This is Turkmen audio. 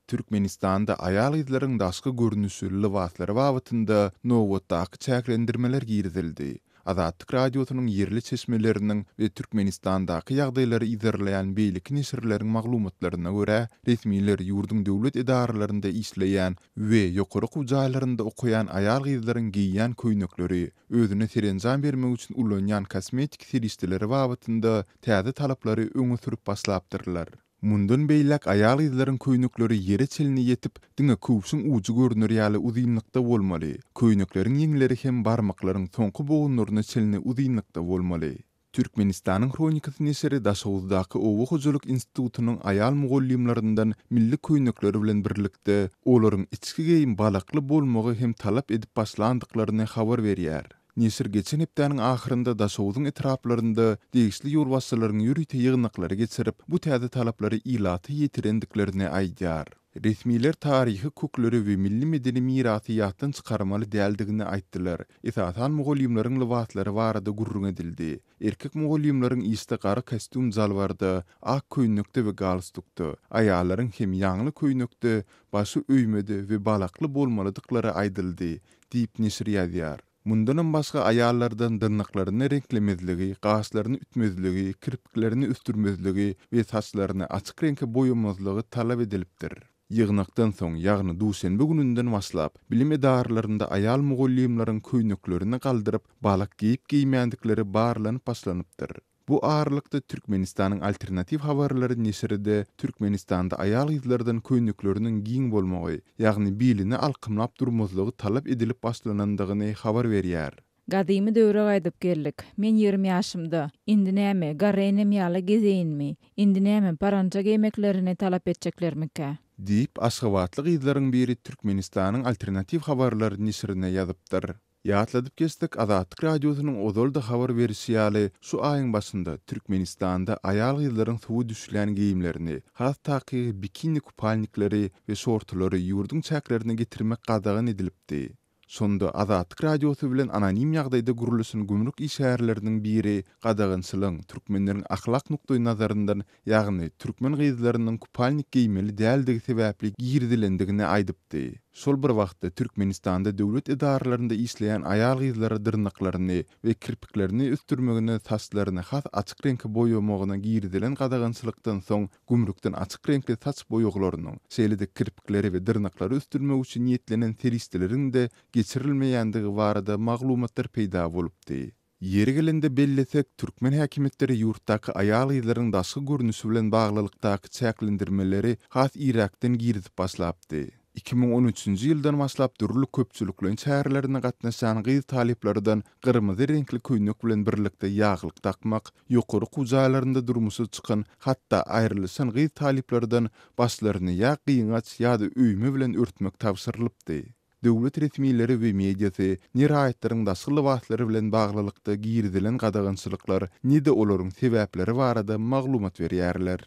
Türkmenistan'da ayal ýyzlaryň daşky görnüşi libaslary babatynda nowatdaky çäklendirmeler girizildi. Azatlyk radiosynyň yerli çeşmeleriniň we Türkmenistandaky ýagdaýlary izlerleýän beýlik neşirleriň maglumatlaryna görä, resmiler ýurdun döwlet edarlarynda işleýän we ýokary gujaýlarynda okuyan ayal ýyzlaryň giýýän köýnekleri, özüne serenjan bermek üçin ulanýan kosmetik serişdeleri babatynda täze talaplary öňe sürüp başlapdyrlar. Mundan beýlek ayal ýyzlaryň köýnekleri ýere çelini ýetip, diňe küwsüň uju görünür ýaly uzynlykda bolmaly. Köýnekleriň ýeňleri hem barmaklaryň soňky bogunlaryna çelini uzynlykda bolmaly. Türkmenistanyň Kronikasy neşri Daşowuzdaky Owa Hojalyk Institutunyň ayal mugallimlerinden milli köýnekleri bilen birlikde olaryň içki geýim balakly bolmagy hem talap edip başlandyklaryny habar berýär. Neşir geçen hepdeniň ahyrynda Daşowuzyň etraplarynda degişli ýurbaşçylaryň ýürüýte ýygnaklary geçirip, bu täze talaplary ilaty ýetirendiklerini aýdýar. Resmiler taryhy kökleri we milli medeni mirasy ýatdan çykarmaly däldigini aýtdylar. Esasan mugallimlaryň libaslary barada gurrun edildi. Erkek mugallimlaryň ýyşdy gary kostyum zalbarda, ak köýnekde we galstukda, aýallaryň hem ýangly köýnekde, başy öýmede we balakly bolmalydyklary aýdyldy, diýip neşir ýazýar. Mundan başga ayallardan dırnaklaryny renklemezligi, gaşlaryny ütmezligi, kirpiklerini üstürmezligi we saçlaryny açyk reňke boýamazlygy talap edilipdir. Ýygnakdan soň, ýagny duşenbe gününden başlap, bilim edarlarynda ayal mugallimlaryň köýneklerini galdyryp, balak giýip giýmänlikleri barlanyp başlanypdyr. Bu ağırlıkta Türkmenistanyň alternativ habarlary neşride Türkmenistanda ayal ýyzlardan köýnekleriniň giň bolmagy, ýagny bilini alkymlap durmazlygy talap edilip başlanandygyny habar berýär. Gadymy döwre gaýdyp geldik. Men 20 ýaşymda. Indi näme, garrenem ýaly gezeýinmi? Indi näme, parança giýmeklerini talap etjeklermike? Diýip Aşgabatlyk ýyzlaryň biri Türkmenistanyň alternativ habarlary neşrine ýazypdyr. Ýatladyp geçdik, Azatlyk radiosynyň ozalda habar berişi ýaly şu aýyň başynda Türkmenistanda ayal ýyzlaryň suwy düşýän giýimlerini, hatda bikini kupalnikleri we şortlary ýurdun çäklerini getirmek gadagyn edilipdi. Sonda Azatlyk radiosy bilen anonim ýagdaýda gurulyşyň gümrük işgärleriniň biri gadagynçylyň türkmenleriň ahlak nukdaý nazaryndan, ýagny türkmen gyzlarynyň kupalnik giýmeli däldigi sebäpli girdilendigini aýdypdy. Şol bir wagtda Türkmenistanda döwlet edarlarynda işleýän ayal gyzlary dyrnaklaryny we kirpiklerini üstürmegine, saçlaryny has açyk reňke boýamagyna girdilen gadagynçylykdan soň gümrükden açyk reňkli saç boýaklarynyň, şeýle-de kirpikleri we dyrnaklary üstürmek üçin niýetlenen seristeleriň de geçirilmeýändigi barada maglumatlar peýda bolupdy. Yeri gelende bellesek, Türkmen häkimetleri ýurtdaky ayal ýyzlaryň daşky görnüşi bilen baglylykdaky çäklendirmeleri has Irakdan girizip başlapdy. 2013-nji ýyldan başlap dürli köpçüliklerin çäherlerine gatnaşan gyz taliplerden gyrmyzy renkli köýnek bilen birlikde ýaglyk takmak, ýokary gujaýlarynda durmusy çykan, hatda aýrylyşan gyz taliplerden başlaryny ýa gyňaç ýa-da öýme bilen örtmek tapşyrylypdy. Döwlet resmileri we mediasy niraýetlaryň daşky libaslary bilen baglylykda girdilen gadagynçylyklar, nide olaryň sebäpleri barada maglumat berýärler.